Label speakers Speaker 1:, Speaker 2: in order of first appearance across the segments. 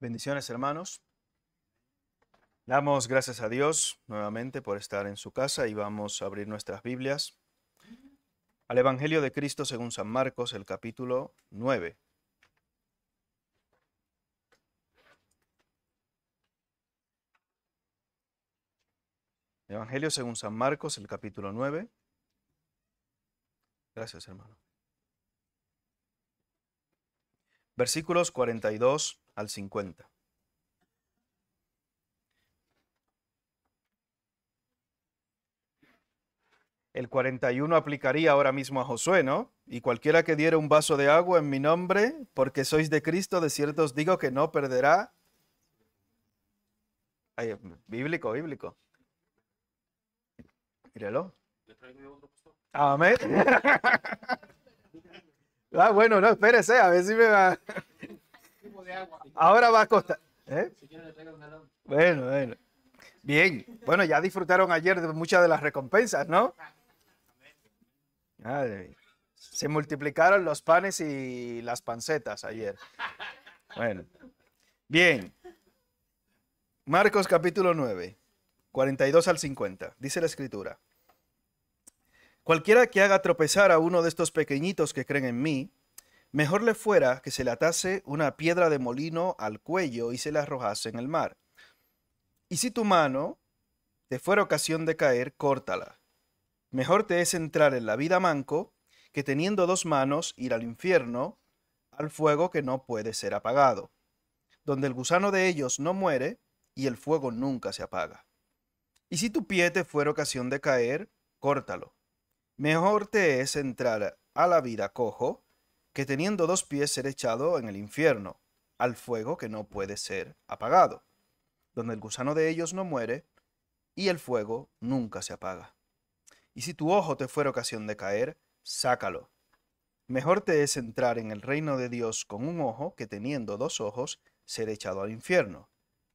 Speaker 1: Bendiciones, hermanos. Damos gracias a Dios nuevamente por estar en su casa y vamos a abrir nuestras Biblias al Evangelio de Cristo según San Marcos, el capítulo 9. Evangelio según San Marcos, el capítulo 9. Gracias, hermano. Versículos 42 al 50. El 41 aplicaría ahora mismo a Josué, ¿no? Y cualquiera que diera un vaso de agua en mi nombre, porque sois de Cristo, de cierto os digo que no perderá. Ay, bíblico. Míralo. Amén. Bueno, no, espérese, a ver si me va. Ahora va a costar. ¿Eh? Bueno. Bien. Bueno, ya disfrutaron ayer de muchas de las recompensas, ¿no? Se multiplicaron los panes y las pancetas ayer. Bueno. Bien. Marcos capítulo 9, 42 al 50. Dice la Escritura. Cualquiera que haga tropezar a uno de estos pequeñitos que creen en mí, mejor le fuera que se le atase una piedra de molino al cuello y se la arrojase en el mar. Y si tu mano te fuera ocasión de caer, córtala. Mejor te es entrar en la vida manco que teniendo dos manos ir al infierno, al fuego que no puede ser apagado, donde el gusano de ellos no muere y el fuego nunca se apaga. Y si tu pie te fuera ocasión de caer, córtalo. Mejor te es entrar a la vida cojo que teniendo dos pies ser echado en el infierno, al fuego que no puede ser apagado, donde el gusano de ellos no muere y el fuego nunca se apaga. Y si tu ojo te fuera ocasión de caer, sácalo. Mejor te es entrar en el reino de Dios con un ojo que teniendo dos ojos ser echado al infierno,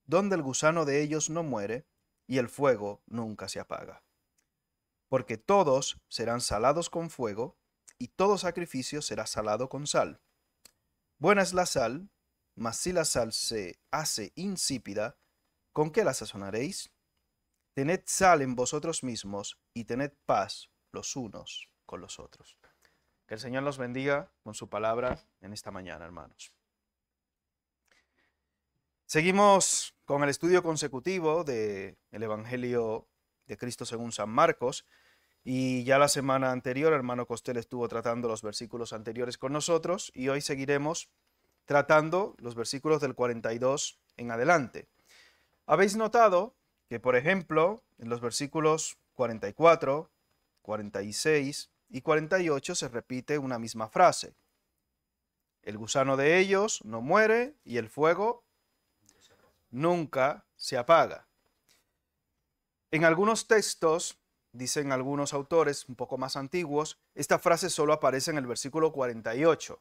Speaker 1: donde el gusano de ellos no muere y el fuego nunca se apaga. Porque todos serán salados con fuego, y todo sacrificio será salado con sal. Buena es la sal, mas si la sal se hace insípida, ¿con qué la sazonaréis? Tened sal en vosotros mismos, y tened paz los unos con los otros. Que el Señor los bendiga con su palabra en esta mañana, hermanos. Seguimos con el estudio consecutivo del Evangelio de Cristo según San Marcos. Y ya la semana anterior, hermano Costel estuvo tratando los versículos anteriores con nosotros y hoy seguiremos tratando los versículos del 42 en adelante. ¿Habéis notado que, por ejemplo, en los versículos 44, 46 y 48 se repite una misma frase? El gusano de ellos no muere y el fuego nunca se apaga. En algunos textos, dicen algunos autores un poco más antiguos, esta frase solo aparece en el versículo 48.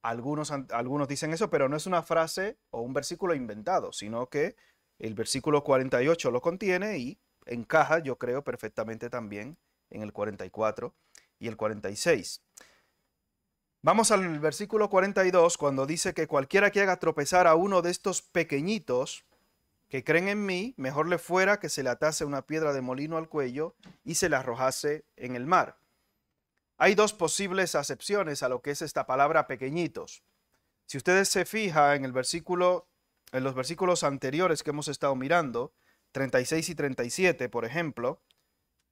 Speaker 1: Algunos dicen eso, pero no es una frase o un versículo inventado, sino que el versículo 48 lo contiene y encaja, yo creo, perfectamente también en el 44 y el 46. Vamos al versículo 42, cuando dice que cualquiera que haga tropezar a uno de estos pequeñitos que creen en mí, mejor le fuera que se le atase una piedra de molino al cuello y se la arrojase en el mar. Hay dos posibles acepciones a lo que es esta palabra pequeñitos. Si ustedes se fijan en los versículos anteriores que hemos estado mirando, 36 y 37, por ejemplo,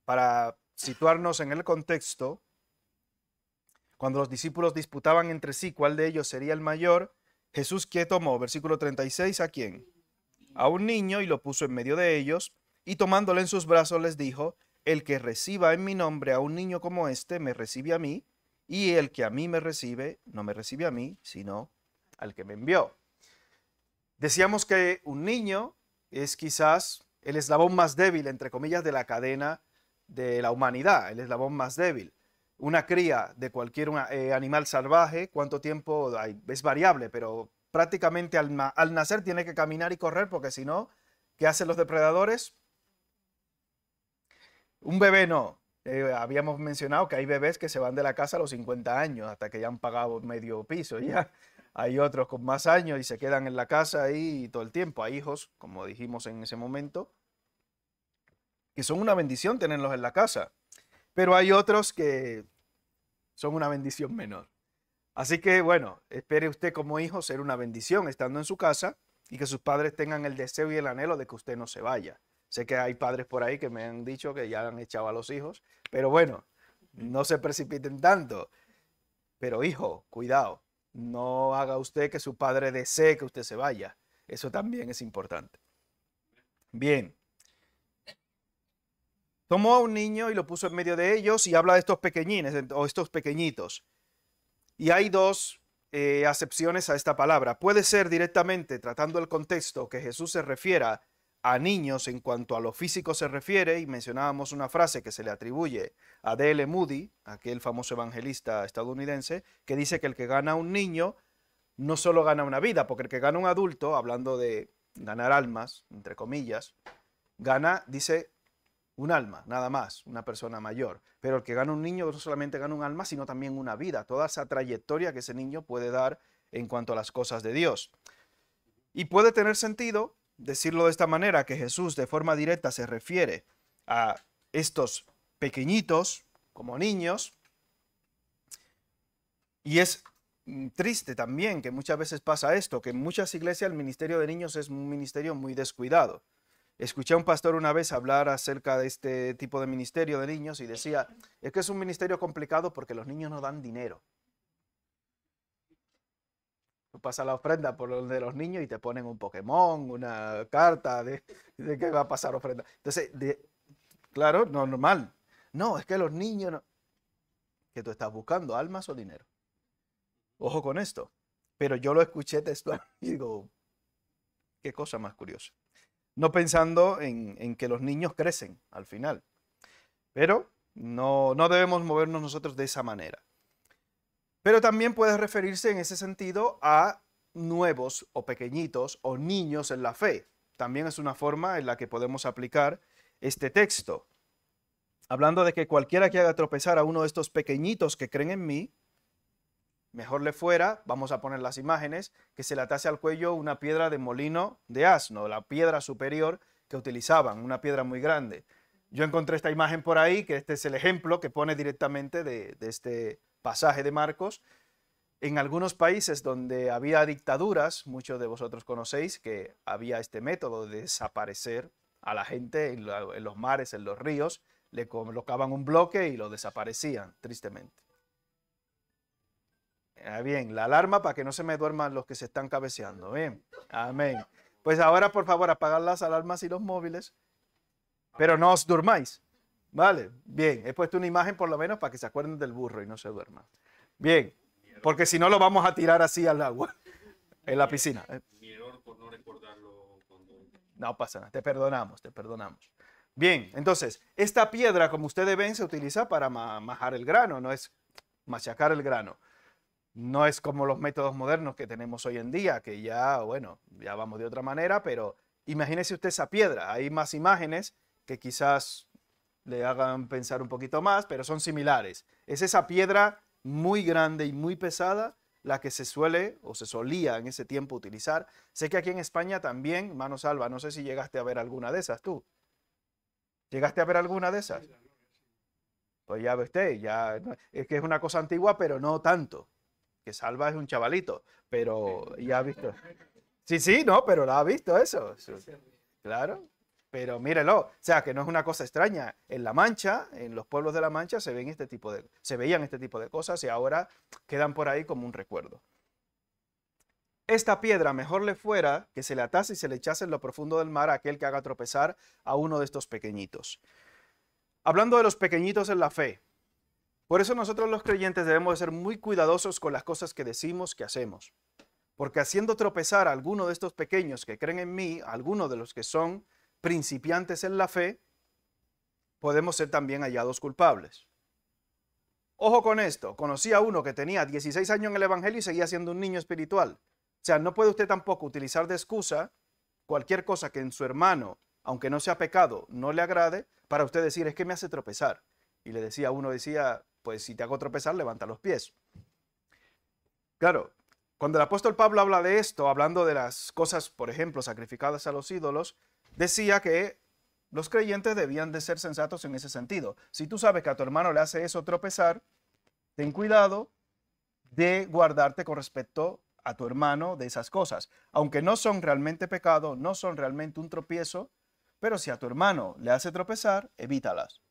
Speaker 1: para situarnos en el contexto, cuando los discípulos disputaban entre sí cuál de ellos sería el mayor, Jesús, ¿qué tomó? Versículo 36, ¿a quién? A un niño y lo puso en medio de ellos, y tomándole en sus brazos les dijo: el que reciba en mi nombre a un niño como este, me recibe a mí, y el que a mí me recibe, no me recibe a mí, sino al que me envió. Decíamos que un niño es quizás el eslabón más débil, entre comillas, de la cadena de la humanidad, el eslabón más débil. Una cría de cualquier animal salvaje, ¿cuánto tiempo hay? Es variable, pero prácticamente al nacer tiene que caminar y correr, porque si no, ¿qué hacen los depredadores? Un bebé no. Habíamos mencionado que hay bebés que se van de la casa a los 50 años, hasta que ya han pagado medio piso. Ya. Hay otros con más años y se quedan en la casa ahí todo el tiempo. Hay hijos, como dijimos en ese momento, que son una bendición tenerlos en la casa. Pero hay otros que son una bendición menor. Así que, bueno, espere usted como hijo ser una bendición estando en su casa y que sus padres tengan el deseo y el anhelo de que usted no se vaya. Sé que hay padres por ahí que me han dicho que ya han echado a los hijos, pero bueno, no se precipiten tanto. Pero hijo, cuidado, no haga usted que su padre desee que usted se vaya. Eso también es importante. Bien. Tomó a un niño y lo puso en medio de ellos y habla de estos pequeñines o estos pequeñitos. Y hay dos acepciones a esta palabra. Puede ser directamente, tratando el contexto, que Jesús se refiera a niños en cuanto a lo físico se refiere, y mencionábamos una frase que se le atribuye a D.L. Moody, aquel famoso evangelista estadounidense, que dice que el que gana a un niño no solo gana una vida, porque el que gana a un adulto, hablando de ganar almas, entre comillas, gana, dice, un alma, nada más, una persona mayor. Pero el que gana un niño no solamente gana un alma, sino también una vida, toda esa trayectoria que ese niño puede dar en cuanto a las cosas de Dios. Y puede tener sentido decirlo de esta manera, que Jesús de forma directa se refiere a estos pequeñitos como niños. Y es triste también que muchas veces pasa esto, que en muchas iglesias el ministerio de niños es un ministerio muy descuidado. Escuché a un pastor una vez hablar acerca de este tipo de ministerio de niños y decía, es que es un ministerio complicado porque los niños no dan dinero. Tú pasas la ofrenda por donde los niños y te ponen un Pokémon, una carta de que va a pasar ofrenda. Entonces, claro, no, normal. No, es que los niños, no. ¿Que tú estás buscando almas o dinero? Ojo con esto. Pero yo lo escuché textual y digo, qué cosa más curiosa. No pensando en que los niños crecen al final. Pero no debemos movernos nosotros de esa manera. Pero también puede referirse en ese sentido a nuevos o pequeñitos o niños en la fe. También es una forma en la que podemos aplicar este texto. Hablando de que cualquiera que haga tropezar a uno de estos pequeñitos que creen en mí, mejor le fuera, vamos a poner las imágenes, que se le atase al cuello una piedra de molino de asno, la piedra superior que utilizaban, una piedra muy grande. Yo encontré esta imagen por ahí, que este es el ejemplo que pone directamente de este pasaje de Marcos. En algunos países donde había dictaduras, muchos de vosotros conocéis que había este método de desaparecer a la gente en los mares, en los ríos, le colocaban un bloque y lo desaparecían, tristemente. Bien, la alarma para que no se me duerman los que se están cabeceando. Bien, amén. Pues ahora, por favor, apagad las alarmas y los móviles, pero no os durmáis. Vale, bien, he puesto una imagen por lo menos para que se acuerden del burro y no se duerman. Bien, porque si no lo vamos a tirar así al agua, en la piscina.
Speaker 2: Mi error por no recordarlo cuando...
Speaker 1: No pasa nada, te perdonamos, te perdonamos. Bien, entonces, esta piedra, como ustedes ven, se utiliza para majar el grano, no es machacar el grano. No es como los métodos modernos que tenemos hoy en día, que ya, bueno, ya vamos de otra manera, pero imagínese usted esa piedra. Hay más imágenes que quizás le hagan pensar un poquito más, pero son similares. Es esa piedra muy grande y muy pesada la que se suele o se solía en ese tiempo utilizar. Sé que aquí en España también, mano Salva, no sé si llegaste a ver alguna de esas tú. ¿Llegaste a ver alguna de esas? Pues ya ve usted, ya, es que es una cosa antigua, pero no tanto. Que Salva es un chavalito, pero ya ha visto. Sí, sí, no, pero la ha visto eso. Claro, pero mírelo, o sea, que no es una cosa extraña. En La Mancha, en los pueblos de La Mancha se veían este tipo de cosas y ahora quedan por ahí como un recuerdo. Esta piedra mejor le fuera que se le atase y se le echase en lo profundo del mar a aquel que haga tropezar a uno de estos pequeñitos. Hablando de los pequeñitos en la fe, por eso nosotros los creyentes debemos de ser muy cuidadosos con las cosas que decimos, que hacemos. Porque haciendo tropezar a alguno de estos pequeños que creen en mí, a alguno de los que son principiantes en la fe, podemos ser también hallados culpables. Ojo con esto, conocí a uno que tenía 16 años en el Evangelio y seguía siendo un niño espiritual. O sea, no puede usted tampoco utilizar de excusa cualquier cosa que en su hermano, aunque no sea pecado, no le agrade, para usted decir, es que me hace tropezar. Y le decía, uno decía, pues si te hago tropezar, levanta los pies. Claro, Cuando el apóstol Pablo habla de esto, hablando de las cosas, por ejemplo, sacrificadas a los ídolos, decía que los creyentes debían de ser sensatos en ese sentido. Si tú sabes que a tu hermano le hace eso tropezar, ten cuidado de guardarte con respecto a tu hermano de esas cosas. Aunque no son realmente pecado, no son realmente un tropiezo, pero si a tu hermano le hace tropezar, evítalas.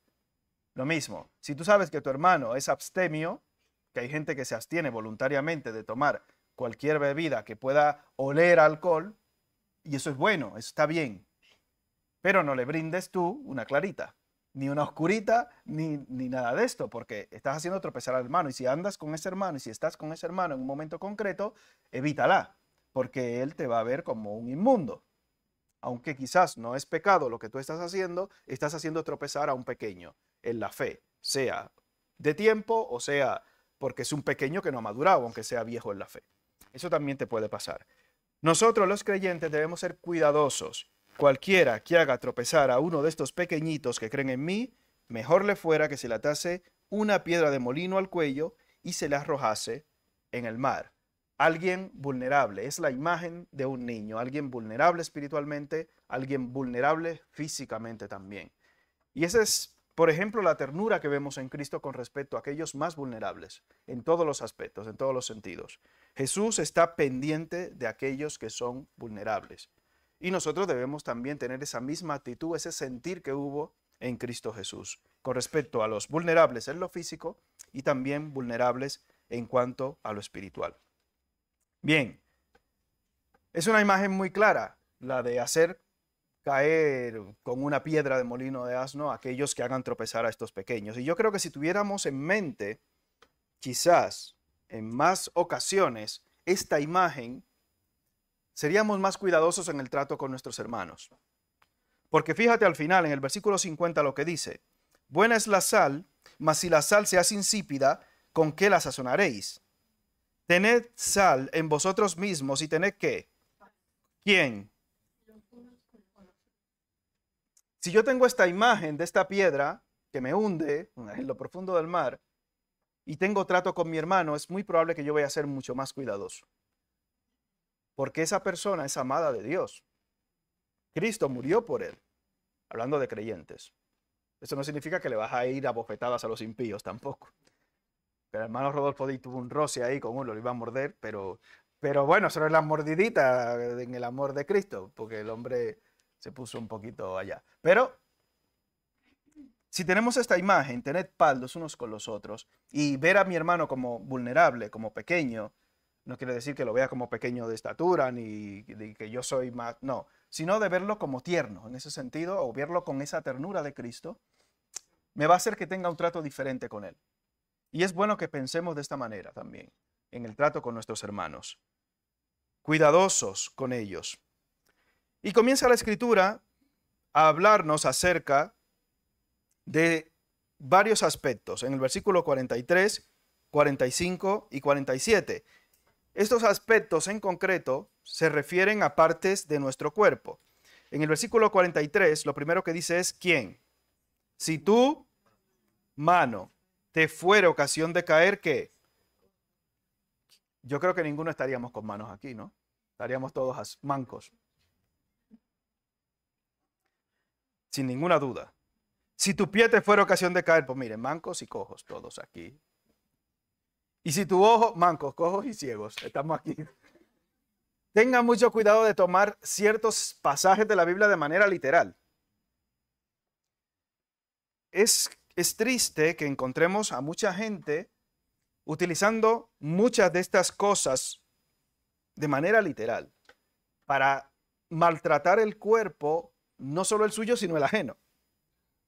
Speaker 1: Lo mismo, si tú sabes que tu hermano es abstemio, que hay gente que se abstiene voluntariamente de tomar cualquier bebida que pueda oler a alcohol, y eso es bueno, eso está bien, pero no le brindes tú una clarita, ni una oscurita, ni nada de esto, porque estás haciendo tropezar al hermano, y si andas con ese hermano, y si estás con ese hermano en un momento concreto, evítala, porque él te va a ver como un inmundo. Aunque quizás no es pecado lo que tú estás haciendo tropezar a un pequeño en la fe, sea de tiempo o sea porque es un pequeño que no ha madurado, aunque sea viejo en la fe. Eso también te puede pasar. Nosotros los creyentes debemos ser cuidadosos. Cualquiera que haga tropezar a uno de estos pequeñitos que creen en mí, mejor le fuera que se le atase una piedra de molino al cuello y se le arrojase en el mar. Alguien vulnerable, es la imagen de un niño, alguien vulnerable espiritualmente, alguien vulnerable físicamente también. Y esa es, por ejemplo, la ternura que vemos en Cristo con respecto a aquellos más vulnerables, en todos los aspectos, en todos los sentidos. Jesús está pendiente de aquellos que son vulnerables. Y nosotros debemos también tener esa misma actitud, ese sentir que hubo en Cristo Jesús, con respecto a los vulnerables en lo físico y también vulnerables en cuanto a lo espiritual. Bien, es una imagen muy clara, la de hacer caer con una piedra de molino de asno a aquellos que hagan tropezar a estos pequeños. Y yo creo que si tuviéramos en mente, quizás en más ocasiones, esta imagen, seríamos más cuidadosos en el trato con nuestros hermanos. Porque fíjate al final, en el versículo 50, lo que dice: buena es la sal, mas si la sal se hace insípida, ¿con qué la sazonaréis? Tened sal en vosotros mismos y tened ¿qué? ¿Quién? Si yo tengo esta imagen de esta piedra que me hunde en lo profundo del mar y tengo trato con mi hermano, es muy probable que yo vaya a ser mucho más cuidadoso. Porque esa persona es amada de Dios. Cristo murió por él, hablando de creyentes. Eso no significa que le vas a ir a bofetadas a los impíos tampoco. El hermano Rodolfo Díaz tuvo un roce ahí con uno, lo iba a morder, pero bueno, eso es la mordidita en el amor de Cristo, porque el hombre se puso un poquito allá. Pero si tenemos esta imagen, tened paz los unos con los otros, y ver a mi hermano como vulnerable, como pequeño, no quiere decir que lo vea como pequeño de estatura, ni que yo soy más, no, sino de verlo como tierno en ese sentido, o verlo con esa ternura de Cristo, me va a hacer que tenga un trato diferente con él. Y es bueno que pensemos de esta manera también, en el trato con nuestros hermanos. Cuidadosos con ellos. Y comienza la Escritura a hablarnos acerca de varios aspectos, en el versículo 43, 45 y 47. Estos aspectos en concreto se refieren a partes de nuestro cuerpo. En el versículo 43, lo primero que dice es ¿quién? Si tu mano te fuera ocasión de caer, ¿qué? Yo creo que ninguno estaríamos con manos aquí, ¿no? Estaríamos todos mancos. Sin ninguna duda. Si tu pie te fuera ocasión de caer, pues miren, mancos y cojos todos aquí. Y si tu ojo, mancos, cojos y ciegos, estamos aquí. Tengan mucho cuidado de tomar ciertos pasajes de la Biblia de manera literal. Es triste que encontremos a mucha gente utilizando muchas de estas cosas de manera literal para maltratar el cuerpo, no solo el suyo, sino el ajeno.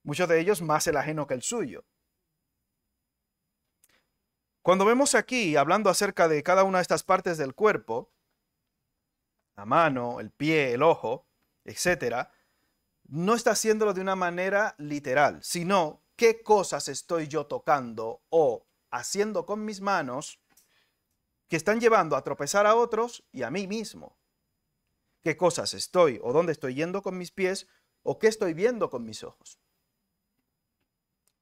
Speaker 1: Muchos de ellos más el ajeno que el suyo. Cuando vemos aquí, hablando acerca de cada una de estas partes del cuerpo, la mano, el pie, el ojo, etcétera, no está haciéndolo de una manera literal, sino qué cosas estoy yo tocando o haciendo con mis manos que están llevando a tropezar a otros y a mí mismo. ¿Qué cosas estoy o dónde estoy yendo con mis pies o qué estoy viendo con mis ojos?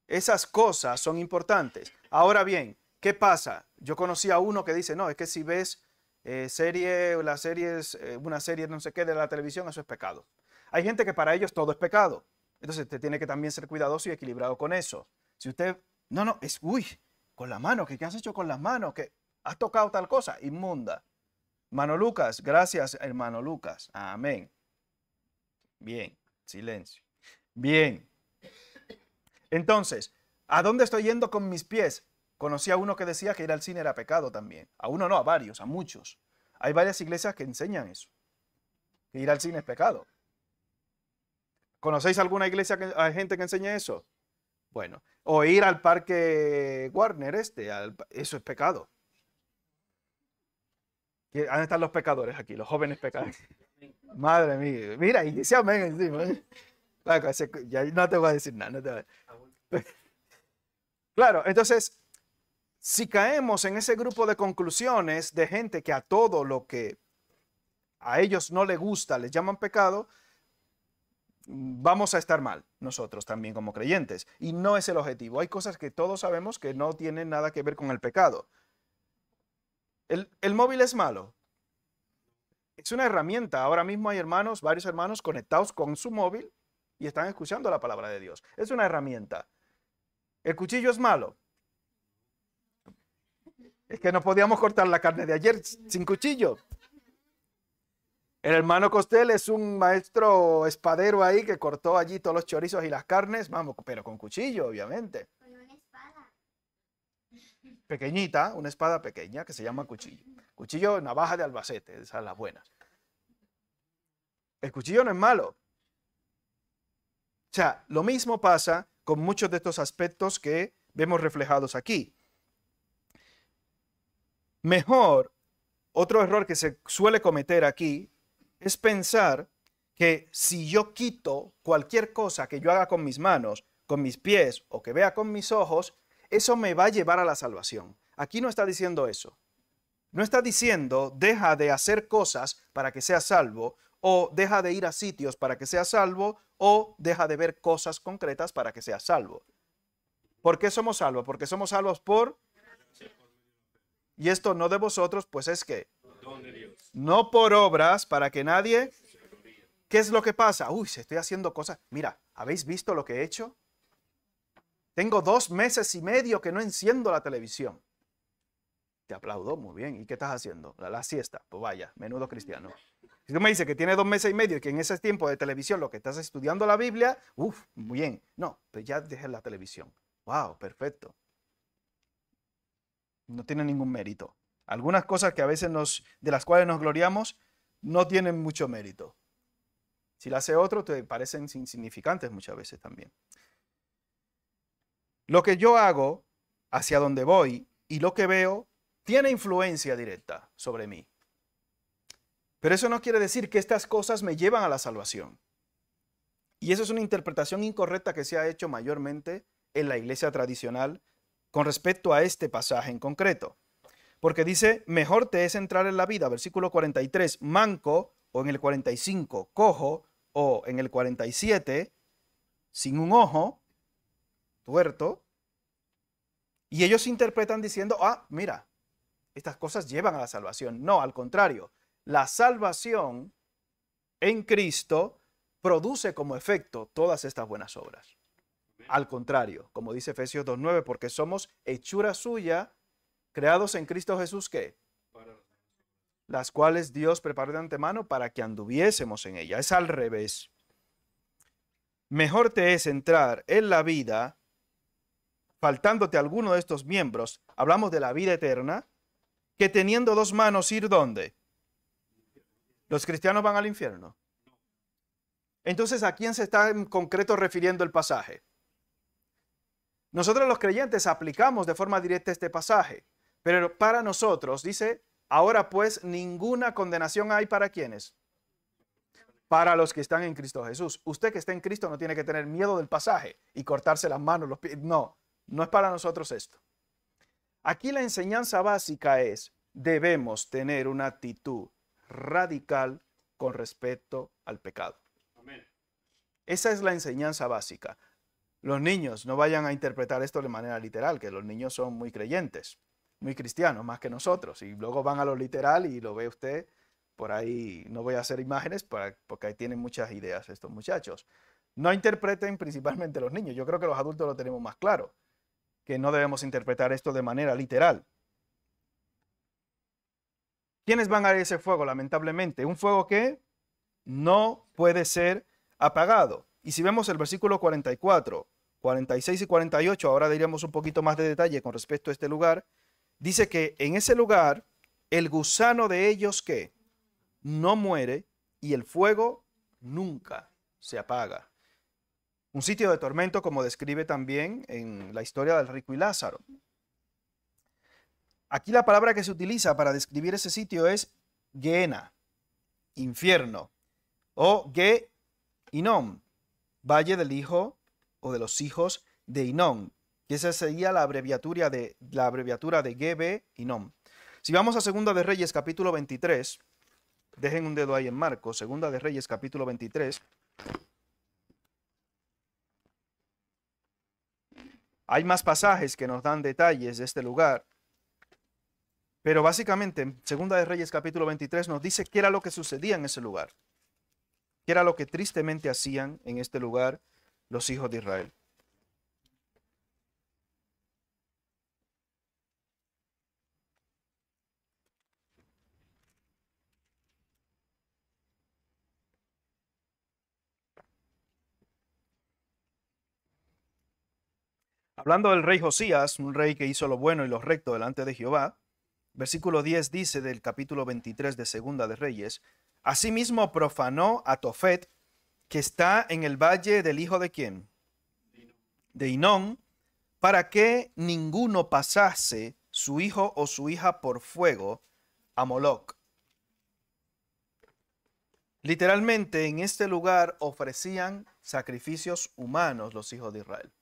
Speaker 1: Esas cosas son importantes. Ahora bien, ¿qué pasa? Yo conocí a uno que dice, no, es que si ves la serie es una serie no sé qué de la televisión, eso es pecado. Hay gente que para ellos todo es pecado. Entonces usted tiene que también ser cuidadoso y equilibrado con eso. Si usted, no, es, uy, con la mano, ¿qué has hecho con las manos? ¿Que has tocado tal cosa? Inmunda. Hermano Lucas, gracias, hermano Lucas. Amén. Bien, silencio. Bien. Entonces, ¿a dónde estoy yendo con mis pies? Conocí a uno que decía que ir al cine era pecado también. A uno no, a varios, a muchos. Hay varias iglesias que enseñan eso, que ir al cine es pecado. ¿Conocéis alguna iglesia que hay gente que enseñe eso? Bueno, o ir al parque Warner eso es pecado. ¿Dónde están los pecadores aquí? Los jóvenes pecadores. Madre mía, mira, y dice amén encima. Ya no te voy a decir nada. No te voy a... Claro, entonces, si caemos en ese grupo de conclusiones de gente que a todo lo que a ellos no les gusta les llaman pecado, vamos a estar mal nosotros también como creyentes. Y no es el objetivo. Hay cosas que todos sabemos que no tienen nada que ver con el pecado. ¿El móvil es malo? Es una herramienta. Ahora mismo hay varios hermanos conectados con su móvil y están escuchando la palabra de Dios. Es una herramienta. ¿El cuchillo es malo? Es que no podíamos cortar la carne de ayer sin cuchillo. El hermano Costel es un maestro espadero ahí que cortó allí todos los chorizos y las carnes, vamos, pero con cuchillo, obviamente.
Speaker 3: Con una espada.
Speaker 1: Pequeñita, una espada pequeña que se llama cuchillo. Cuchillo, navaja de Albacete, esas son las buenas. El cuchillo no es malo. O sea, lo mismo pasa con muchos de estos aspectos que vemos reflejados aquí. Mejor, otro error que se suele cometer aquí es pensar que si yo quito cualquier cosa que yo haga con mis manos, con mis pies o que vea con mis ojos, eso me va a llevar a la salvación. Aquí no está diciendo eso. No está diciendo deja de hacer cosas para que seas salvo, o deja de ir a sitios para que seas salvo, o deja de ver cosas concretas para que seas salvo. ¿Por qué somos salvos? Porque somos salvos por... Y esto no de vosotros, pues es que no por obras para que nadie... ¿Qué es lo que pasa? Uy, si estoy haciendo cosas... Mira, ¿habéis visto lo que he hecho? Tengo 2 meses y medio que no enciendo la televisión. Te aplaudo, muy bien. ¿Y qué estás haciendo? La siesta. Pues vaya, menudo cristiano. Si tú me dices que tiene 2 meses y medio y que en ese tiempo de televisión lo que estás estudiando la Biblia, muy bien. No, pues ya dejé la televisión. Wow, perfecto. No tiene ningún mérito. Algunas cosas que a veces de las cuales nos gloriamos no tienen mucho mérito. Si las hace otro, te parecen insignificantes muchas veces también. Lo que yo hago, hacia donde voy y lo que veo, tiene influencia directa sobre mí. Pero eso no quiere decir que estas cosas me llevan a la salvación. Y eso es una interpretación incorrecta que se ha hecho mayormente en la iglesia tradicional con respecto a este pasaje en concreto. Porque dice, mejor te es entrar en la vida, versículo 43, manco, o en el 45, cojo, o en el 47, sin un ojo, tuerto. Y ellos interpretan diciendo, mira, estas cosas llevan a la salvación. No, al contrario, la salvación en Cristo produce como efecto todas estas buenas obras. Al contrario, como dice Efesios 2:9, porque somos hechura suya, creados en Cristo Jesús, ¿qué? Las cuales Dios preparó de antemano para que anduviésemos en ella. Es al revés. Mejor te es entrar en la vida faltándote alguno de estos miembros, hablamos de la vida eterna, que teniendo 2 manos ir ¿dónde? ¿Los cristianos van al infierno? Entonces, ¿a quién se está en concreto refiriendo el pasaje? Nosotros los creyentes aplicamos de forma directa este pasaje, pero para nosotros dice, ahora pues ninguna condenación hay para ¿quiénes? Para los que están en Cristo Jesús. Usted que está en Cristo no tiene que tener miedo del pasaje y cortarse las manos, los pies. No, no es para nosotros esto. Aquí la enseñanza básica es, debemos tener una actitud radical con respecto al pecado.
Speaker 2: Amén.
Speaker 1: Esa es la enseñanza básica. Los niños no vayan a interpretar esto de manera literal, que los niños son muy creyentes. muy cristianos, más que nosotros. Y luego van a lo literal y lo ve usted por ahí. No voy a hacer imágenes porque ahí tienen muchas ideas estos muchachos. No interpreten principalmente los niños. Yo creo que los adultos lo tenemos más claro, que no debemos interpretar esto de manera literal. ¿Quiénes van a ese fuego? Lamentablemente, un fuego que no puede ser apagado. Y si vemos el versículo 44, 46 y 48, ahora diríamos un poquito más de detalle con respecto a este lugar, dice que en ese lugar el gusano de ellos que no muere y el fuego nunca se apaga. Un sitio de tormento, como describe también en la historia del rico y Lázaro. Aquí la palabra que se utiliza para describir ese sitio es Gehenna, infierno, o Ge-Hinnom, valle del hijo o de los hijos de Hinnom, que esa sería la abreviatura de Gebe-Hinnom. Si vamos a Segunda de Reyes capítulo 23, dejen un dedo ahí en Marcos, Segunda de Reyes capítulo 23. Hay más pasajes que nos dan detalles de este lugar. Pero básicamente, en Segunda de Reyes capítulo 23 nos dice qué era lo que sucedía en ese lugar. Qué era lo que tristemente hacían en este lugar los hijos de Israel. Hablando del rey Josías, un rey que hizo lo bueno y lo recto delante de Jehová, versículo 10 dice del capítulo 23 de Segunda de Reyes, asimismo profanó a Tofet, que está en el valle del hijo de ¿quién? De Hinnom, para que ninguno pasase su hijo o su hija por fuego a Moloc. Literalmente en este lugar ofrecían sacrificios humanos los hijos de Israel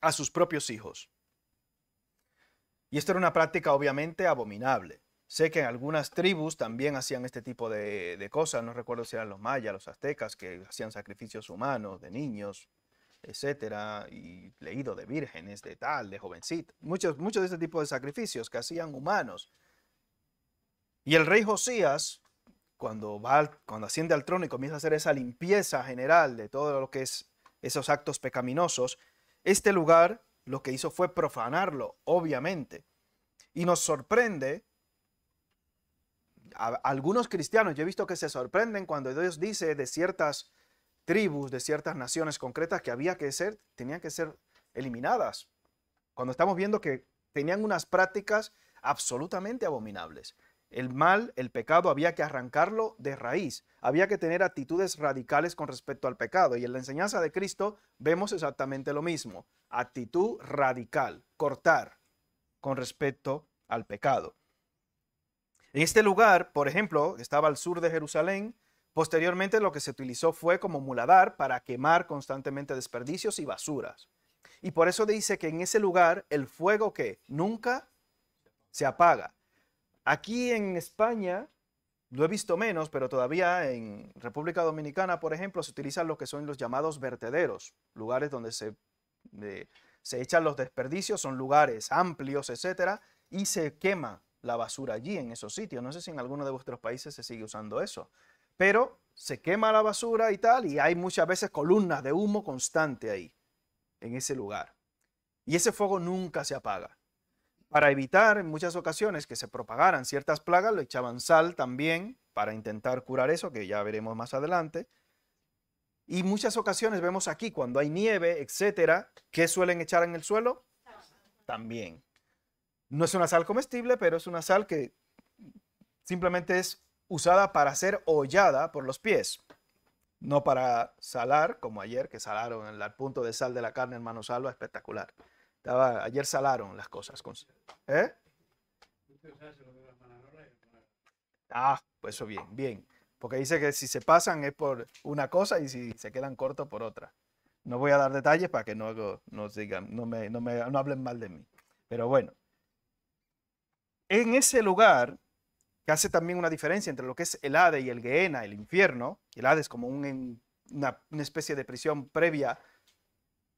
Speaker 1: a sus propios hijos. Y esto era una práctica obviamente abominable. Sé que en algunas tribus también hacían este tipo de cosas. No recuerdo si eran los mayas, los aztecas, que hacían sacrificios humanos de niños, etcétera, y leído de vírgenes, de tal, de jovencitas. Muchos de este tipo de sacrificios que hacían humanos. Y el rey Josías, cuando asciende al trono y comienza a hacer esa limpieza general de todo lo que es esos actos pecaminosos, este lugar lo que hizo fue profanarlo, obviamente. Y nos sorprende, a algunos cristianos, yo he visto que se sorprenden cuando Dios dice de ciertas tribus, de ciertas naciones concretas que tenían que ser eliminadas. Cuando estamos viendo que tenían unas prácticas absolutamente abominables. El mal, el pecado, había que arrancarlo de raíz. Había que tener actitudes radicales con respecto al pecado. Y en la enseñanza de Cristo vemos exactamente lo mismo. Actitud radical, cortar con respecto al pecado. En este lugar, por ejemplo, estaba al sur de Jerusalén. Posteriormente lo que se utilizó fue como muladar para quemar constantemente desperdicios y basuras. Y por eso dice que en ese lugar el fuego que nunca se apaga. Aquí en España lo he visto menos, pero todavía en República Dominicana, por ejemplo, se utilizan lo que son los llamados vertederos, lugares donde se echan los desperdicios, son lugares amplios, etcétera, y se quema la basura allí en esos sitios. No sé si en alguno de vuestros países se sigue usando eso, pero se quema la basura y tal, y hay muchas veces columnas de humo constante ahí, en ese lugar. Y ese fuego nunca se apaga. Para evitar en muchas ocasiones que se propagaran ciertas plagas, le echaban sal también para intentar curar eso, que ya veremos más adelante. Y muchas ocasiones vemos aquí, cuando hay nieve, etcétera, ¿qué suelen echar en el suelo? También. No es una sal comestible, pero es una sal que simplemente es usada para ser hollada por los pies. No para salar, como ayer, que salaron el punto de sal de la carne, hermano Salva, espectacular. Ayer salaron las cosas. ¿Eh? Ah, pues eso bien, bien. Porque dice que si se pasan es por una cosa y si se quedan cortos por otra. No voy a dar detalles para que no hablen mal de mí. Pero bueno. En ese lugar, que hace también una diferencia entre lo que es el Hades y el Gehenna, el infierno. El Hades como una especie de prisión previa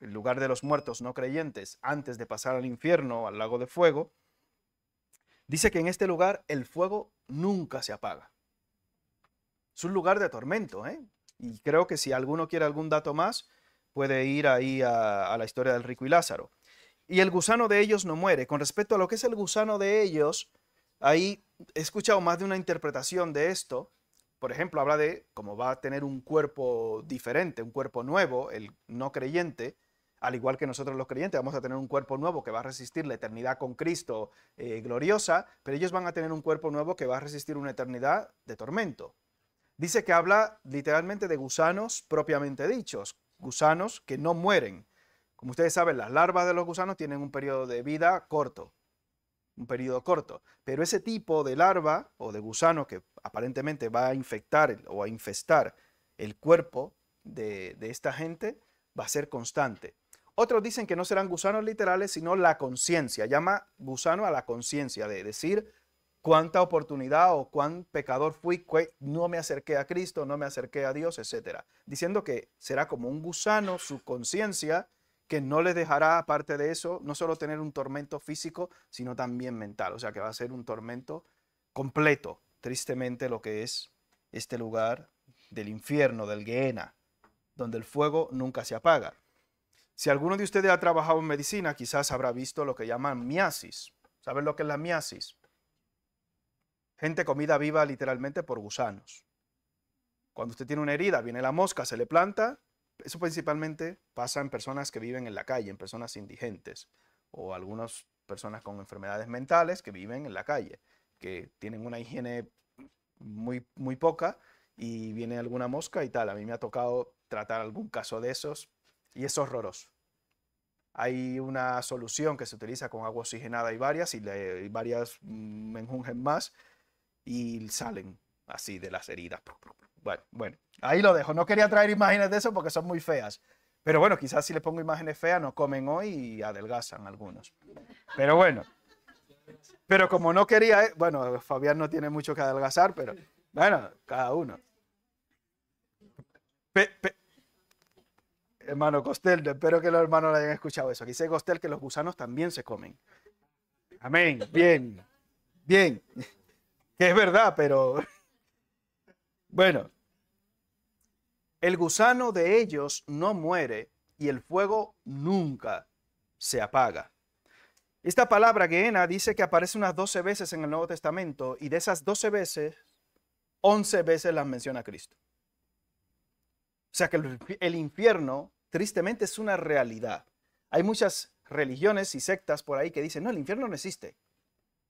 Speaker 1: el lugar de los muertos no creyentes, antes de pasar al infierno, al lago de fuego, dice que en este lugar el fuego nunca se apaga. Es un lugar de tormento, ¿eh? Y creo que si alguno quiere algún dato más, puede ir ahí a la historia del rico y Lázaro. Y el gusano de ellos no muere. Con respecto a lo que es el gusano de ellos, ahí he escuchado más de una interpretación de esto. Por ejemplo, habla de cómo va a tener un cuerpo diferente, un cuerpo nuevo, el no creyente, al igual que nosotros los creyentes, vamos a tener un cuerpo nuevo que va a resistir la eternidad con Cristo gloriosa, pero ellos van a tener un cuerpo nuevo que va a resistir una eternidad de tormento. Dice que habla literalmente de gusanos propiamente dichos, gusanos que no mueren. Como ustedes saben, las larvas de los gusanos tienen un periodo de vida corto, un periodo corto, pero ese tipo de larva o de gusano que aparentemente va a infectar o a infestar el cuerpo de esta gente va a ser constante. Otros dicen que no serán gusanos literales, sino la conciencia. Llama gusano a la conciencia, de decir cuánta oportunidad o cuán pecador fui, no me acerqué a Cristo, no me acerqué a Dios, etc. Diciendo que será como un gusano, su conciencia, que no les dejará, aparte de eso, no solo tener un tormento físico, sino también mental. O sea, que va a ser un tormento completo, tristemente, lo que es este lugar del infierno, del Gehenna, donde el fuego nunca se apaga. Si alguno de ustedes ha trabajado en medicina, quizás habrá visto lo que llaman miasis. ¿Saben lo que es la miasis? Gente comida viva literalmente por gusanos. Cuando usted tiene una herida, viene la mosca, se le planta. Eso principalmente pasa en personas que viven en la calle, en personas indigentes o algunas personas con enfermedades mentales que viven en la calle, que tienen una higiene muy poca y viene alguna mosca y tal. A mí me ha tocado tratar algún caso de esos y es horroroso. Hay una solución que se utiliza con agua oxigenada y varias menjungen más y salen así de las heridas. Bueno, ahí lo dejo. No quería traer imágenes de eso porque son muy feas. Pero bueno, quizás si les pongo imágenes feas no comen hoy y adelgazan algunos. Pero bueno. Pero como no quería, bueno, Fabián no tiene mucho que adelgazar, pero bueno, cada uno. Hermano Costel, espero que los hermanos lo hayan escuchado eso. Aquí dice Costel que los gusanos también se comen. Amén. Bien. Bien. Que es verdad, pero bueno. El gusano de ellos no muere y el fuego nunca se apaga. Esta palabra Gehenna dice que aparece unas 12 veces en el Nuevo Testamento y de esas 12 veces, 11 veces las menciona Cristo. O sea que el infierno, tristemente, es una realidad. Hay muchas religiones y sectas por ahí que dicen, no, el infierno no existe.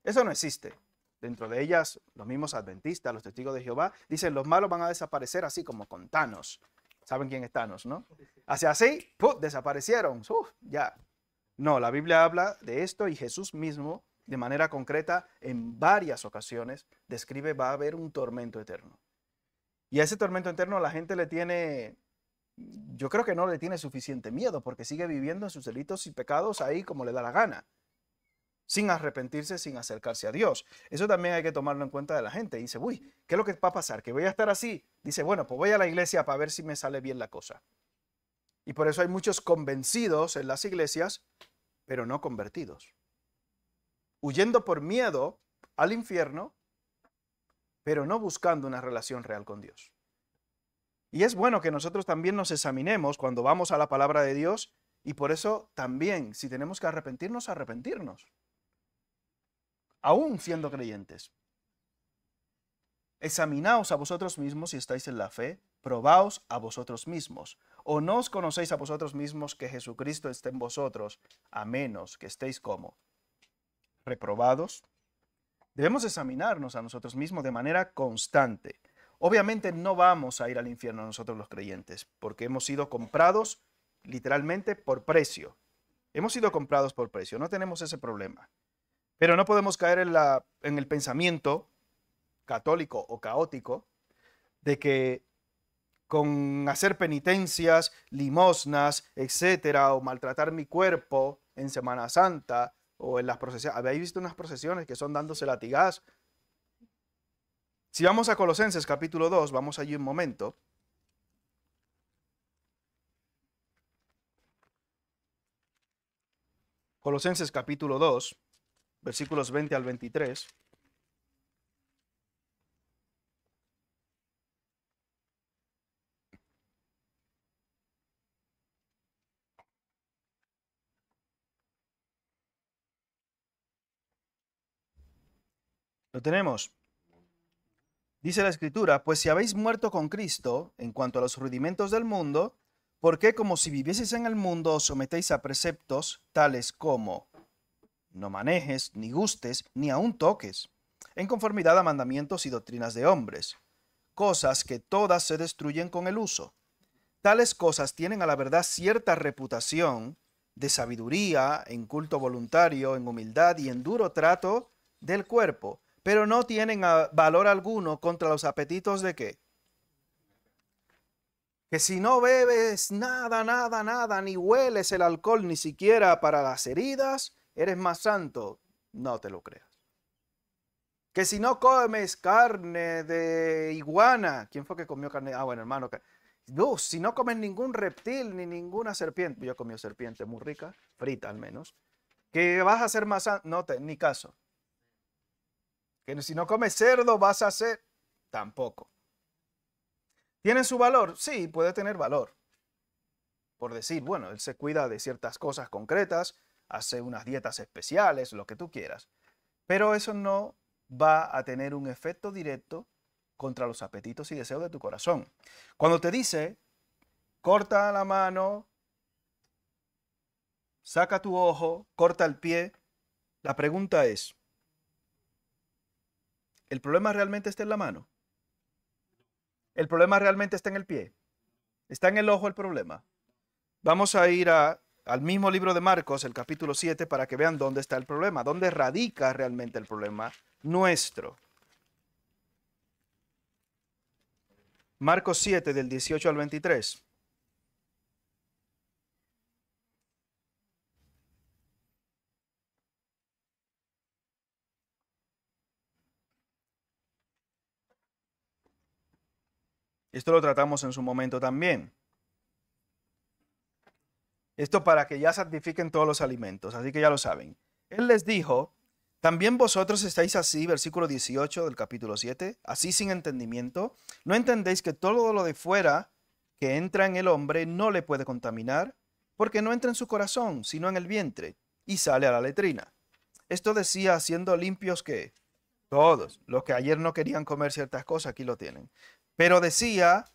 Speaker 1: Eso no existe. Dentro de ellas, los mismos adventistas, los testigos de Jehová, dicen los malos van a desaparecer así como con Thanos. ¿Saben quién es Thanos, no? Así, ¡pum!, desaparecieron. Ya. No, la Biblia habla de esto y Jesús mismo, de manera concreta, en varias ocasiones, describe va a haber un tormento eterno. Y a ese tormento eterno la gente le tiene, yo creo que no le tiene suficiente miedo porque sigue viviendo en sus delitos y pecados ahí como le da la gana, sin arrepentirse, sin acercarse a Dios. Eso también hay que tomarlo en cuenta de la gente. Dice, uy, ¿qué es lo que va a pasar? ¿Que voy a estar así? Dice, bueno, pues voy a la iglesia para ver si me sale bien la cosa. Y por eso hay muchos convencidos en las iglesias, pero no convertidos. Huyendo por miedo al infierno, pero no buscando una relación real con Dios. Y es bueno que nosotros también nos examinemos cuando vamos a la palabra de Dios y por eso también, si tenemos que arrepentirnos, arrepentirnos. Aún siendo creyentes. Examinaos a vosotros mismos si estáis en la fe, probaos a vosotros mismos. ¿O no os conocéis a vosotros mismos que Jesucristo esté en vosotros, a menos que estéis como reprobados? Debemos examinarnos a nosotros mismos de manera constante. Obviamente no vamos a ir al infierno nosotros los creyentes, porque hemos sido comprados literalmente por precio. Hemos sido comprados por precio, no tenemos ese problema. Pero no podemos caer en el pensamiento católico o caótico de que con hacer penitencias, limosnas, etcétera, o maltratar mi cuerpo en Semana Santa o en las procesiones. ¿Habéis visto unas procesiones que son dándose latigazos? Si vamos a Colosenses capítulo 2, vamos allí un momento. Colosenses capítulo 2, versículos 20 al 23. Lo tenemos. Dice la Escritura, pues si habéis muerto con Cristo en cuanto a los rudimentos del mundo, ¿por qué como si vivieseis en el mundo os sometéis a preceptos tales como no manejes, ni gustes, ni aun toques, en conformidad a mandamientos y doctrinas de hombres, cosas que todas se destruyen con el uso? Tales cosas tienen a la verdad cierta reputación de sabiduría, en culto voluntario, en humildad y en duro trato del cuerpo, pero no tienen valor alguno contra los apetitos de qué. Que si no bebes nada, ni hueles el alcohol ni siquiera para las heridas, eres más santo. No te lo creas. Que si no comes carne de iguana, ¿quién fue que comió carne? Ah, bueno, hermano, no, si no comes ningún reptil ni ninguna serpiente, yo comí serpiente muy rica, frita al menos, que vas a ser más santo, no te, ni caso. Que si no comes cerdo vas a ser, tampoco. ¿Tiene su valor? Sí, puede tener valor. Por decir, bueno, él se cuida de ciertas cosas concretas, hace unas dietas especiales, lo que tú quieras. Pero eso no va a tener un efecto directo contra los apetitos y deseos de tu corazón. Cuando te dice, corta la mano, saca tu ojo, corta el pie, la pregunta es, ¿el problema realmente está en la mano? ¿El problema realmente está en el pie? ¿Está en el ojo el problema? Vamos a ir al mismo libro de Marcos, el capítulo 7, para que vean dónde está el problema, dónde radica realmente el problema nuestro. Marcos 7, del 18 al 23. Esto lo tratamos en su momento también. Esto para que ya santifiquen todos los alimentos, así que ya lo saben. Él les dijo, también vosotros estáis así, versículo 18 del capítulo 7, así sin entendimiento. ¿No entendéis que todo lo de fuera que entra en el hombre no le puede contaminar? Porque no entra en su corazón, sino en el vientre, y sale a la letrina. Esto decía, siendo limpios que todos, los que ayer no querían comer ciertas cosas, aquí lo tienen. Pero decía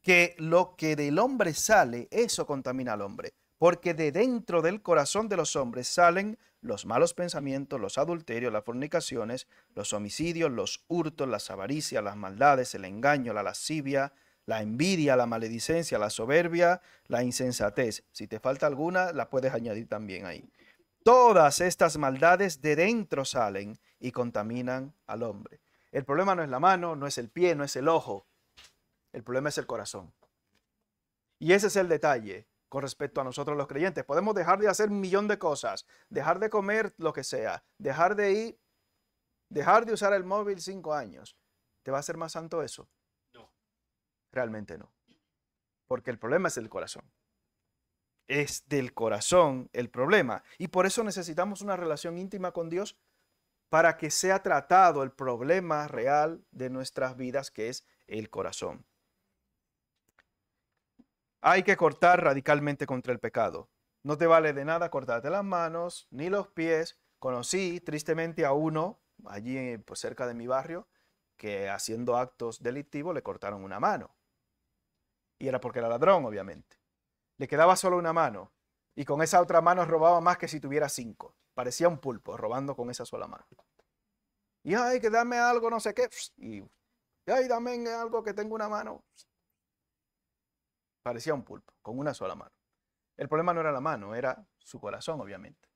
Speaker 1: que lo que del hombre sale, eso contamina al hombre, porque de dentro del corazón de los hombres salen los malos pensamientos, los adulterios, las fornicaciones, los homicidios, los hurtos, las avaricias, las maldades, el engaño, la lascivia, la envidia, la maledicencia, la soberbia, la insensatez. Si te falta alguna, la puedes añadir también ahí. Todas estas maldades de dentro salen y contaminan al hombre. El problema no es la mano, no es el pie, no es el ojo. El problema es el corazón. Y ese es el detalle con respecto a nosotros los creyentes. Podemos dejar de hacer un millón de cosas, dejar de comer lo que sea, dejar de usar el móvil 5 años. ¿Te va a hacer más santo eso?
Speaker 2: No.
Speaker 1: Realmente no. Porque el problema es el corazón. Es del corazón el problema. Y por eso necesitamos una relación íntima con Dios para que sea tratado el problema real de nuestras vidas, que es el corazón. Hay que cortar radicalmente contra el pecado. No te vale de nada cortarte las manos ni los pies. Conocí tristemente a uno allí pues, cerca de mi barrio que haciendo actos delictivos le cortaron una mano. Y era porque era ladrón, obviamente. Le quedaba solo una mano y con esa otra mano robaba más que si tuviera 5. Parecía un pulpo robando con esa sola mano. Y ay, que dame algo, no sé qué. Y ay, dame algo que tengo una mano. Parecía un pulpo, con una sola mano. El problema no era la mano, era su corazón, obviamente.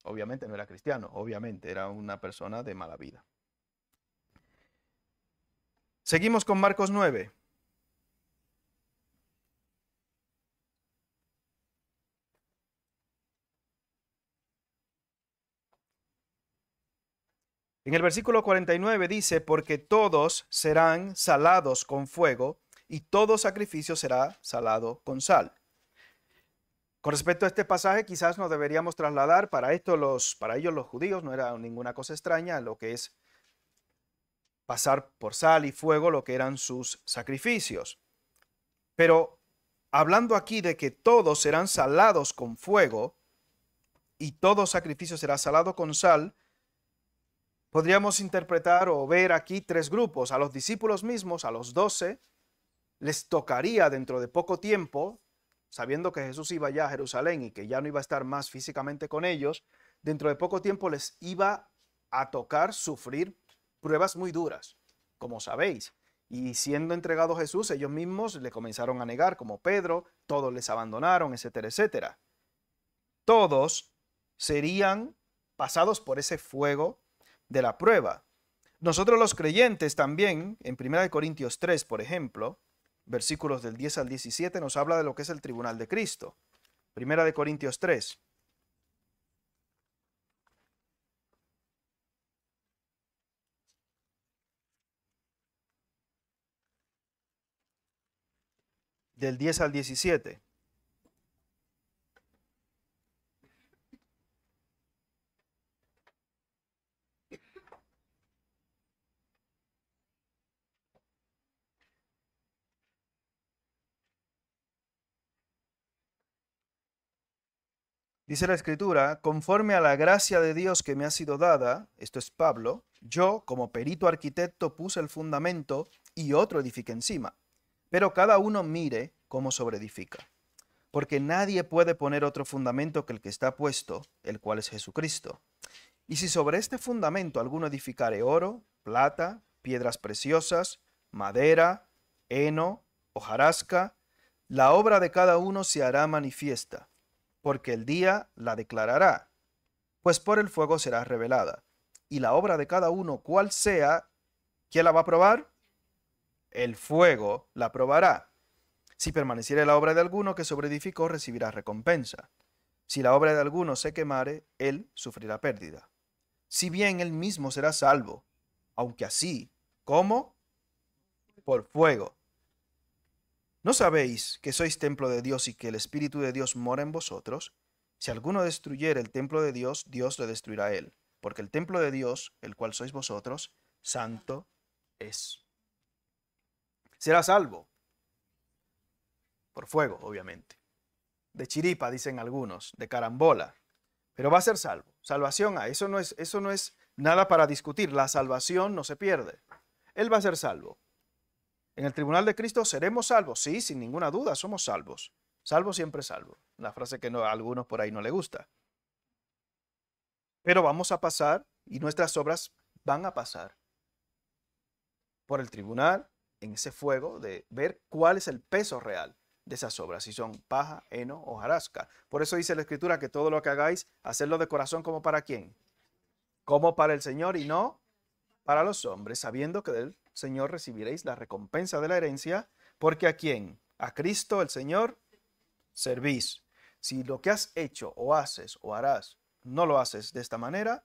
Speaker 1: Obviamente no era cristiano, obviamente era una persona de mala vida. Seguimos con Marcos 9. En el versículo 49 dice, porque todos serán salados con fuego y todo sacrificio será salado con sal. Con respecto a este pasaje, quizás nos deberíamos trasladar para ellos los judíos no era ninguna cosa extraña lo que es pasar por sal y fuego, lo que eran sus sacrificios. Pero hablando aquí de que todos serán salados con fuego y todo sacrificio será salado con sal, podríamos interpretar o ver aquí tres grupos. A los discípulos mismos, a los 12, les tocaría dentro de poco tiempo, sabiendo que Jesús iba ya a Jerusalén y que ya no iba a estar más físicamente con ellos, dentro de poco tiempo les iba a tocar sufrir pruebas muy duras, como sabéis. Y siendo entregado Jesús, ellos mismos le comenzaron a negar, como Pedro, todos les abandonaron, etcétera, etcétera. Todos serían pasados por ese fuego de la prueba. Nosotros los creyentes también, en 1 Corintios 3, por ejemplo, versículos del 10 al 17, nos habla de lo que es el tribunal de Cristo. 1 Corintios 3. Del 10 al 17. Dice la Escritura, conforme a la gracia de Dios que me ha sido dada, esto es Pablo, yo como perito arquitecto puse el fundamento y otro edifica encima. Pero cada uno mire cómo sobreedifica. Porque nadie puede poner otro fundamento que el que está puesto, el cual es Jesucristo. Y si sobre este fundamento alguno edificare oro, plata, piedras preciosas, madera, heno, hojarasca, la obra de cada uno se hará manifiesta, porque el día la declarará, pues por el fuego será revelada. Y la obra de cada uno, cual sea, ¿quién la va a probar? El fuego la probará. Si permaneciere la obra de alguno que sobreedificó, recibirá recompensa. Si la obra de alguno se quemare, él sufrirá pérdida. Si bien él mismo será salvo, aunque así, ¿cómo? Por fuego. ¿No sabéis que sois templo de Dios y que el Espíritu de Dios mora en vosotros? Si alguno destruyere el templo de Dios, Dios le destruirá a él, porque el templo de Dios, el cual sois vosotros, santo es. Será salvo. Por fuego, obviamente. De chiripa, dicen algunos, de carambola. Pero va a ser salvo. Salvación hay. Eso no es nada para discutir. La salvación no se pierde. Él va a ser salvo. En el tribunal de Cristo seremos salvos. Sí, sin ninguna duda, somos salvos. Salvo siempre salvo. Una frase que a algunos por ahí no le gusta. Pero vamos a pasar y nuestras obras van a pasar por el tribunal en ese fuego de ver cuál es el peso real de esas obras, si son paja, heno o hojarasca. Por eso dice la Escritura que todo lo que hagáis, hacedlo de corazón como para quién, como para el Señor y no para los hombres, sabiendo que del Señor recibiréis la recompensa de la herencia, porque ¿a quién? A Cristo el Señor servís. Si lo que has hecho o haces o harás no lo haces de esta manera,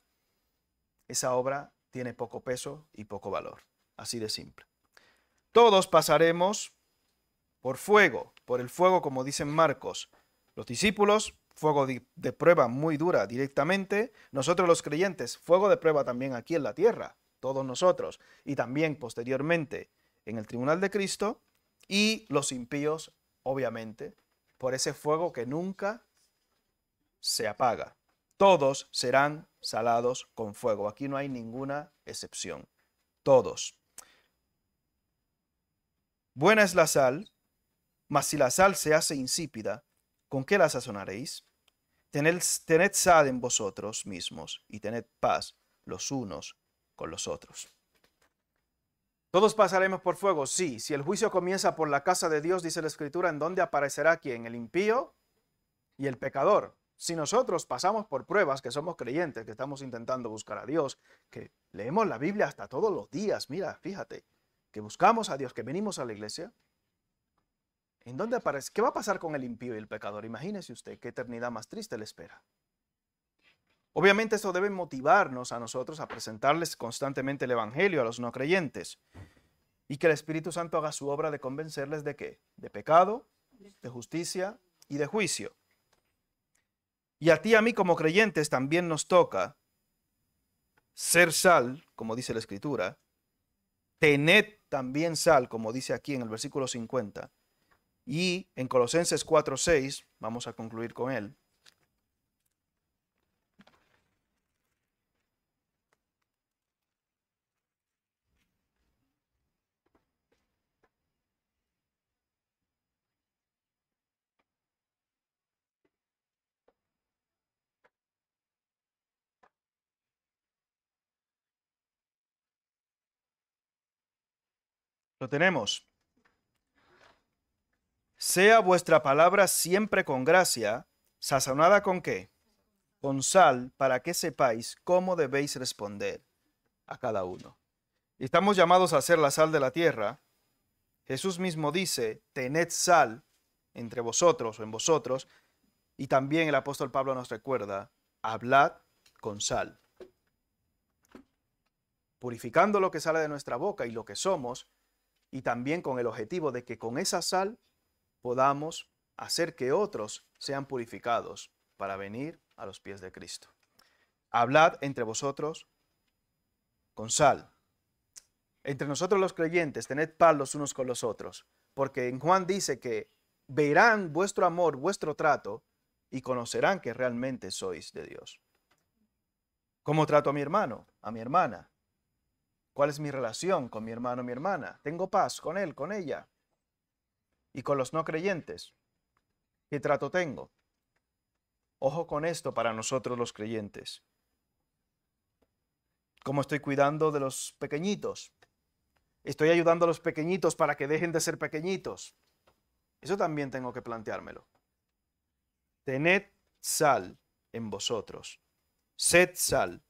Speaker 1: esa obra tiene poco peso y poco valor. Así de simple. Todos pasaremos por fuego, por el fuego como dicen Marcos. Los discípulos, fuego de prueba muy dura directamente. Nosotros los creyentes, fuego de prueba también aquí en la tierra, todos nosotros. Y también posteriormente en el tribunal de Cristo. Y los impíos, obviamente, por ese fuego que nunca se apaga. Todos serán salados con fuego. Aquí no hay ninguna excepción. Todos. Buena es la sal, mas si la sal se hace insípida, ¿con qué la sazonaréis? Tened sal en vosotros mismos y tened paz los unos con los otros. ¿Todos pasaremos por fuego? Sí. Si el juicio comienza por la casa de Dios, dice la Escritura, ¿en dónde aparecerá quién? El impío y el pecador. Si nosotros pasamos por pruebas, que somos creyentes, que estamos intentando buscar a Dios, que leemos la Biblia hasta todos los días, mira, fíjate, que buscamos a Dios, que venimos a la iglesia, ¿en dónde aparece? ¿Qué va a pasar con el impío y el pecador? Imagínese usted qué eternidad más triste le espera. Obviamente esto debe motivarnos a nosotros a presentarles constantemente el Evangelio a los no creyentes y que el Espíritu Santo haga su obra de convencerles de qué, de pecado, de justicia y de juicio. Y a ti y a mí como creyentes también nos toca ser sal, como dice la Escritura, tened también sal, como dice aquí en el versículo 50, y en Colosenses 4:6, vamos a concluir con él. Lo tenemos. Sea vuestra palabra siempre con gracia, sazonada con qué? Con sal, para que sepáis cómo debéis responder a cada uno. Y estamos llamados a ser la sal de la tierra. Jesús mismo dice, tened sal entre vosotros o en vosotros. Y también el apóstol Pablo nos recuerda, hablad con sal. Purificando lo que sale de nuestra boca y lo que somos, y también con el objetivo de que con esa sal podamos hacer que otros sean purificados para venir a los pies de Cristo. Hablad entre vosotros con sal. Entre nosotros los creyentes, tened paz los unos con los otros, porque en Juan dice que verán vuestro amor, vuestro trato, y conocerán que realmente sois de Dios. ¿Cómo trato a mi hermano, a mi hermana? ¿Cuál es mi relación con mi hermano, mi hermana? ¿Tengo paz con él, con ella? Y con los no creyentes, ¿qué trato tengo? Ojo con esto para nosotros los creyentes. ¿Cómo estoy cuidando de los pequeñitos? ¿Estoy ayudando a los pequeñitos para que dejen de ser pequeñitos? Eso también tengo que planteármelo. Tened sal en vosotros, sed sal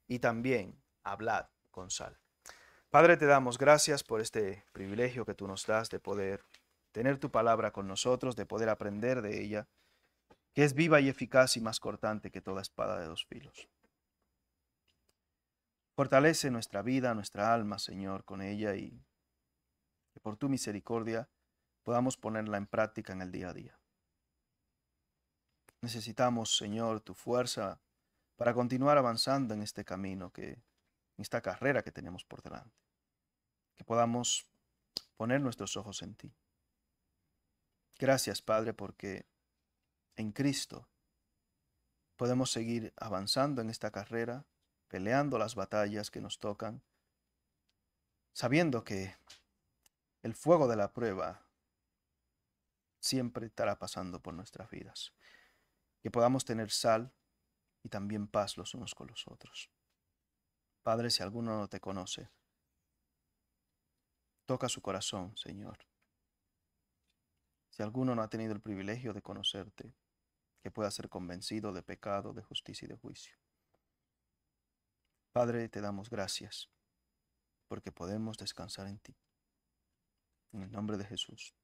Speaker 1: y también hablad con sal. Padre, te damos gracias por este privilegio que tú nos das de poder tener tu palabra con nosotros, de poder aprender de ella, que es viva y eficaz y más cortante que toda espada de dos filos. Fortalece nuestra vida, nuestra alma, Señor, con ella y que por tu misericordia podamos ponerla en práctica en el día a día. Necesitamos, Señor, tu fuerza para continuar avanzando en este camino, en esta carrera que tenemos por delante. Que podamos poner nuestros ojos en ti. Gracias, Padre, porque en Cristo podemos seguir avanzando en esta carrera, peleando las batallas que nos tocan, sabiendo que el fuego de la prueba siempre estará pasando por nuestras vidas. Que podamos tener sal y también paz los unos con los otros. Padre, si alguno no te conoce, toca su corazón, Señor. Si alguno no ha tenido el privilegio de conocerte, que pueda ser convencido de pecado, de justicia y de juicio. Padre, te damos gracias porque podemos descansar en ti. En el nombre de Jesús.